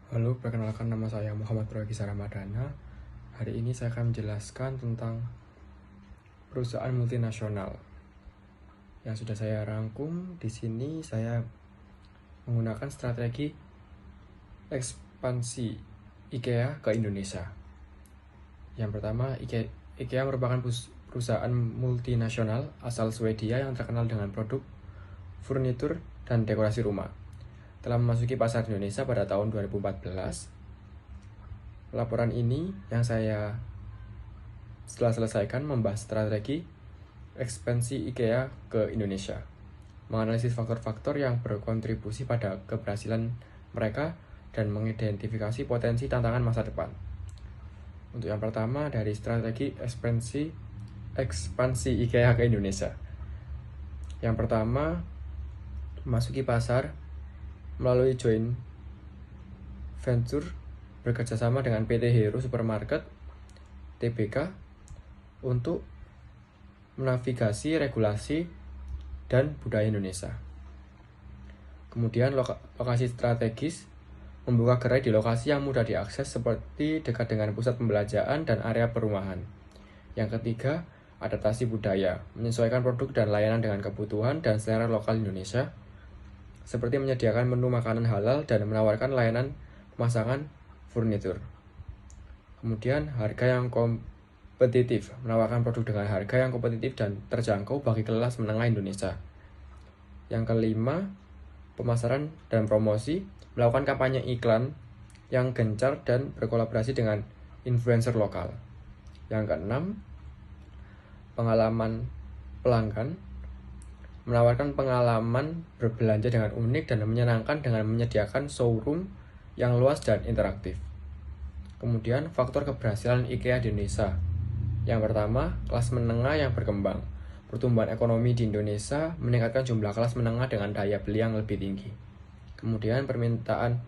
Halo, perkenalkan nama saya Muhammad Progisa Ramadana. Hari ini saya akan menjelaskan tentang perusahaan multinasional yang sudah saya rangkum. Di sini saya menggunakan strategi ekspansi IKEA ke Indonesia. Yang pertama, IKEA merupakan perusahaan multinasional asal Swedia yang terkenal dengan produk furnitur dan dekorasi rumah. Telah memasuki pasar Indonesia pada tahun 2014. Laporan ini yang saya setelah selesaikan membahas strategi ekspansi IKEA ke Indonesia, menganalisis faktor-faktor yang berkontribusi pada keberhasilan mereka, dan mengidentifikasi potensi tantangan masa depan. Untuk yang pertama, dari strategi ekspansi IKEA ke Indonesia. Yang pertama, memasuki pasar melalui joint venture bekerjasama dengan PT Hero Supermarket Tbk untuk menavigasi regulasi dan budaya Indonesia. Kemudian lokasi strategis, membuka gerai di lokasi yang mudah diakses seperti dekat dengan pusat pembelanjaan dan area perumahan. Yang ketiga, adaptasi budaya, menyesuaikan produk dan layanan dengan kebutuhan dan selera lokal Indonesia, seperti menyediakan menu makanan halal dan menawarkan layanan pemasangan furnitur. Kemudian, harga yang kompetitif, menawarkan produk dengan harga yang kompetitif dan terjangkau bagi kelas menengah Indonesia. Yang kelima, pemasaran dan promosi, melakukan kampanye iklan yang gencar dan berkolaborasi dengan influencer lokal. Yang keenam, pengalaman pelanggan, menawarkan pengalaman berbelanja dengan unik dan menyenangkan dengan menyediakan showroom yang luas dan interaktif. Kemudian, faktor keberhasilan IKEA di Indonesia. Yang pertama, kelas menengah yang berkembang. Pertumbuhan ekonomi di Indonesia meningkatkan jumlah kelas menengah dengan daya beli yang lebih tinggi. Kemudian, permintaan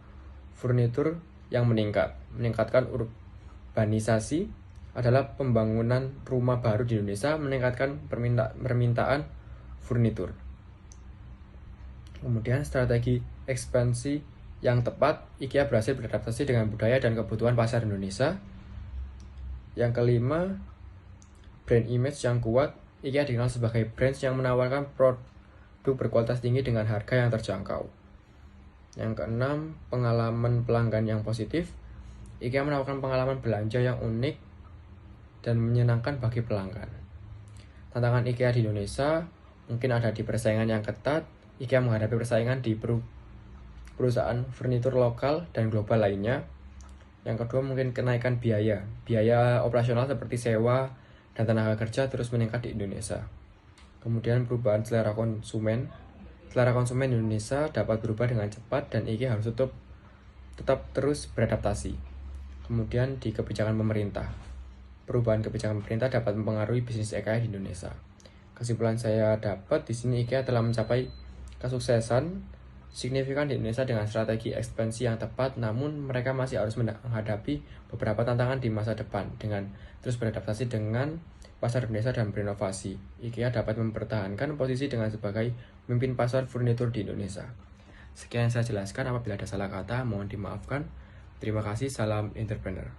furnitur yang meningkatkan urbanisasi adalah pembangunan rumah baru di Indonesia meningkatkan permintaan furnitur. Kemudian, strategi ekspansi yang tepat, IKEA berhasil beradaptasi dengan budaya dan kebutuhan pasar Indonesia. Yang kelima, brand image yang kuat, IKEA dikenal sebagai brand yang menawarkan produk berkualitas tinggi dengan harga yang terjangkau. Yang keenam, pengalaman pelanggan yang positif, IKEA menawarkan pengalaman belanja yang unik dan menyenangkan bagi pelanggan. Tantangan IKEA di Indonesia mungkin ada di persaingan yang ketat. IKEA menghadapi persaingan di perusahaan furnitur lokal dan global lainnya. Yang kedua, mungkin kenaikan biaya operasional seperti sewa dan tenaga kerja terus meningkat di Indonesia. Kemudian, perubahan selera konsumen di Indonesia dapat berubah dengan cepat dan IKEA harus tetap terus beradaptasi. Kemudian, di kebijakan pemerintah, perubahan kebijakan pemerintah dapat mempengaruhi bisnis IKEA di Indonesia. Kesimpulan saya dapat di sini, IKEA telah mencapai kesuksesan signifikan di Indonesia dengan strategi ekspansi yang tepat, namun mereka masih harus menghadapi beberapa tantangan di masa depan dengan terus beradaptasi dengan pasar Indonesia dan berinovasi. IKEA dapat mempertahankan posisi dengan sebagai pemimpin pasar furnitur di Indonesia. Sekian yang saya jelaskan, apabila ada salah kata mohon dimaafkan. Terima kasih, salam entrepreneur.